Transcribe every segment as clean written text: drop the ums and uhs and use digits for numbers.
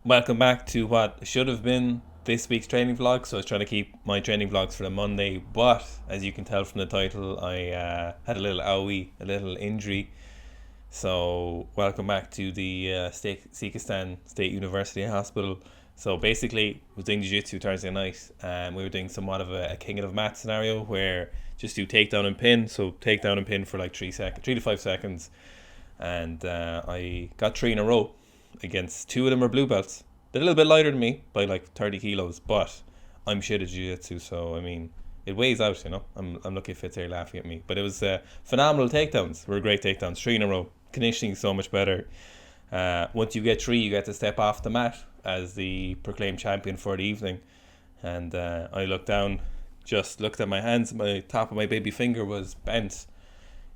Welcome back to what should have been this week's training vlog. So I was trying to keep my training vlogs for the Monday, but as you can tell from the title, I had a little owie, a little injury. So welcome back to the Sikistan State University Hospital. So basically, I was doing jiu-jitsu Thursday night, and we were doing somewhat of a king of the mat scenario where just do takedown and pin. So takedown and pin for like 3 to 5 seconds, and I got 3 in a row against 2 of them are blue belts. They're a little bit lighter than me by like 30 kilos, but I'm shit at jiu-jitsu, so I mean, it weighs out, you know. I'm lucky if it's here laughing at me. But it was phenomenal takedowns. Were great takedowns, 3 in a row. Conditioning is so much better. Once you get 3, you get to step off the mat as the proclaimed champion for the evening. And I looked down, just looked at my hands. My top of my baby finger was bent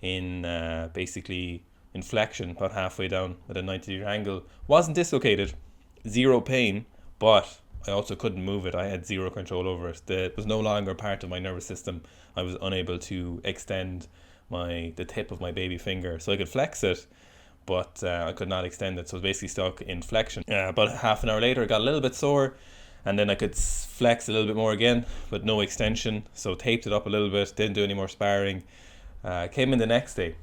in basically inflection, about halfway down at a 90-degree angle. Wasn't dislocated, zero pain, but I also couldn't move it. I had zero control over it. It was no longer part of my nervous system. I was unable to extend the tip of my baby finger, so I could flex it, but I could not extend it. So it was basically stuck in flexion. About half an hour later, it got a little bit sore, and then I could flex a little bit more again, but no extension. So taped it up a little bit. Didn't do any more sparring. Came in the next day.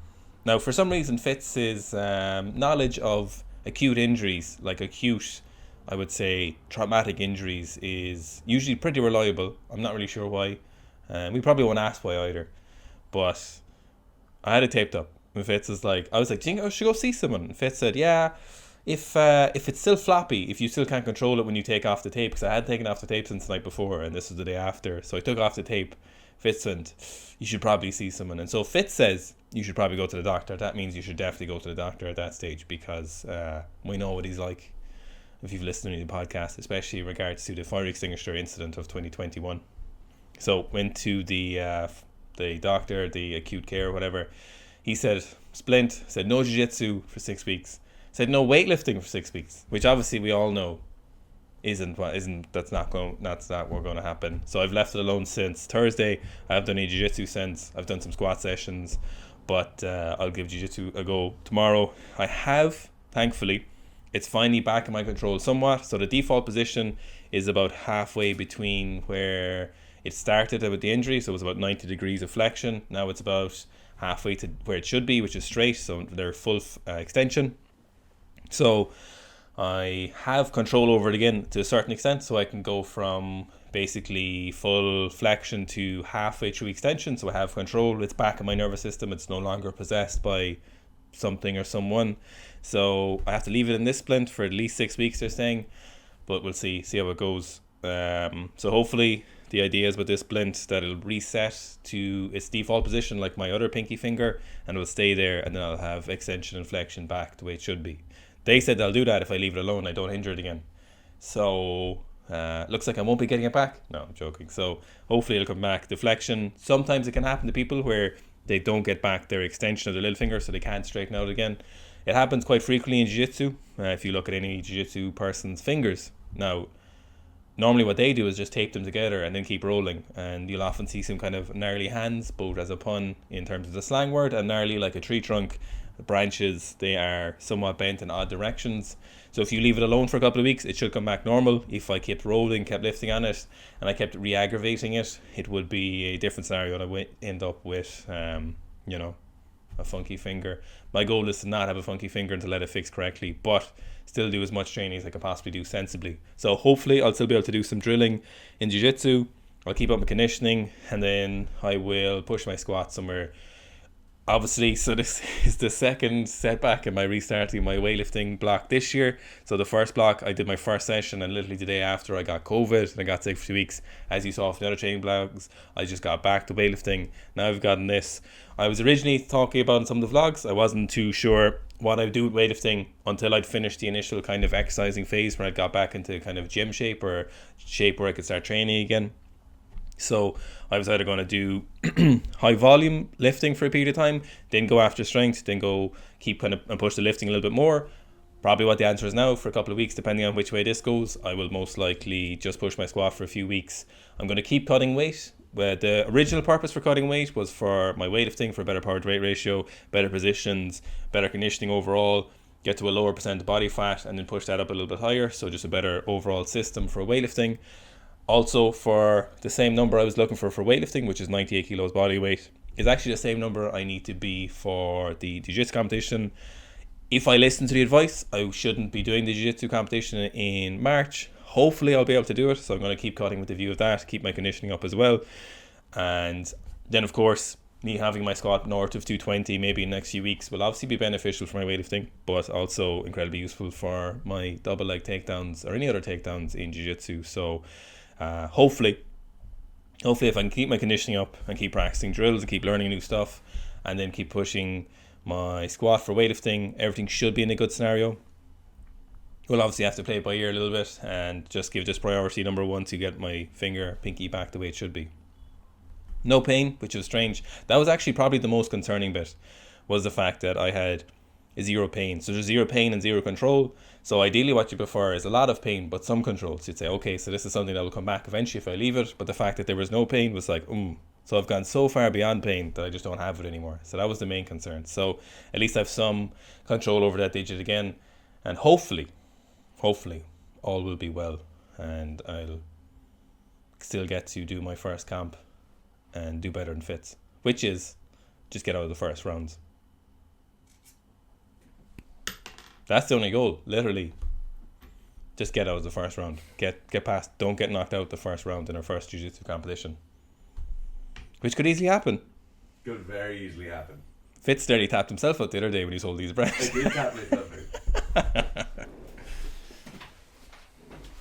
Now, for some reason, Fitz's knowledge of acute injuries, like acute, I would say, traumatic injuries, is usually pretty reliable. I'm not really sure why. We probably won't ask why either. But I had it taped up. And Fitz was like, I was like, do you think I should go see someone? And Fitz said, yeah, if it's still floppy, if you still can't control it when you take off the tape, because I had taken off the tape since the night before, and this was the day after. So I took off the tape. Fitz went, you should probably see someone. And so Fitz says, you should probably go to the doctor. That means you should definitely go to the doctor at that stage, because we know what he's like if you've listened to the podcast, especially in regards to the fire extinguisher incident of 2021. So went to the doctor, the acute care, whatever. He said splint, said no jiu-jitsu for 6 weeks, said no weightlifting for 6 weeks, which obviously we all know that's not going to happen. So I've left it alone since Thursday. I haven't done any jiu-jitsu since. I've done some squat sessions, but I'll give jiu-jitsu a go tomorrow. I have, thankfully, it's finally back in my control somewhat. So the default position is about halfway between where it started with the injury, so it was about 90 degrees of flexion. Now it's about halfway to where it should be, which is straight, so they're full extension. So I have control over it again to a certain extent, so I can go from basically full flexion to halfway through extension. So I have control. It's back in my nervous system. It's no longer possessed by something or someone. So I have to leave it in this splint for at least 6 weeks, they're saying, but we'll see how it goes. So hopefully the idea is with this splint that it'll reset to its default position like my other pinky finger, and it will stay there, and then I'll have extension and flexion back the way it should be. They said they'll do that if I leave it alone, I don't injure it again. So looks like I won't be getting it back. No, I'm joking. So hopefully it'll come back. The flexion, sometimes it can happen to people where they don't get back their extension of their little finger, so they can't straighten out again. It happens quite frequently in jiu-jitsu. If you look at any jiu-jitsu person's fingers. Now, normally what they do is just tape them together and then keep rolling, and you'll often see some kind of gnarly hands, both as a pun in terms of the slang word, and gnarly like a tree trunk. The branches, they are somewhat bent in odd directions. So if you leave it alone for a couple of weeks, it should come back normal. If I kept rolling, kept lifting on it, and I kept re-aggravating it, it would be a different scenario, and I would end up with, a funky finger. My goal is to not have a funky finger and to let it fix correctly, but still do as much training as I can possibly do sensibly. So hopefully I'll still be able to do some drilling in jiu-jitsu. I'll keep up my conditioning, and then I will push my squat somewhere. Obviously, so this is the second setback in my restarting my weightlifting block this year. So the first block, I did my first session, and literally the day after I got COVID and I got sick for 2 weeks. As you saw from the other training blogs, I just got back to weightlifting. Now I've gotten this. I was originally talking about in some of the vlogs, I wasn't too sure what I'd do with weightlifting until I'd finished the initial kind of exercising phase where I got back into kind of gym shape, or shape where I could start training again. So I was either going to do high volume lifting for a period of time, then go after strength, then go keep kind of and push the lifting a little bit more. Probably what the answer is now for a couple of weeks, depending on which way this goes. I will most likely just push my squat for a few weeks. I'm going to keep cutting weight. Where the original purpose for cutting weight was for my weightlifting, for a better power to weight ratio, better positions, better conditioning overall. get to a lower percent of body fat, and then push that up a little bit higher. So just a better overall system for weightlifting. Also, for the same number I was looking for weightlifting, which is 98 kilos body weight, is actually the same number I need to be for the jiu-jitsu competition. If I listen to the advice, I shouldn't be doing the jiu-jitsu competition in March. Hopefully I'll be able to do it, so I'm going to keep cutting with the view of that, keep my conditioning up as well. And then, of course, me having my squat north of 220 maybe in the next few weeks will obviously be beneficial for my weightlifting, but also incredibly useful for my double leg takedowns or any other takedowns in jiu-jitsu. So hopefully if I can keep my conditioning up and keep practicing drills and keep learning new stuff, and then keep pushing my squat for weightlifting, everything should be in a good scenario. We'll obviously have to play it by ear a little bit and just give this priority number one to get my pinky back the way it should be. No pain, which was strange. That was actually probably the most concerning bit, was the fact that I had zero pain. So there's zero pain and zero control. So ideally what you prefer is a lot of pain but some control. So you'd say, okay, so this is something that will come back eventually if I leave it. But the fact that there was no pain was like, So I've gone so far beyond pain that I just don't have it anymore. So that was the main concern. So at least I have some control over that digit again. And hopefully, all will be well. And I'll still get to do my first camp and do better than Fitz, which is just get out of the first rounds. That's the only goal, literally. Just get out of the first round. Get past. Don't get knocked out the first round in our first jiu-jitsu competition, which could easily happen. Could very easily happen. Fitz nearly tapped himself out the other day when he sold these breaths. I did tap myself out.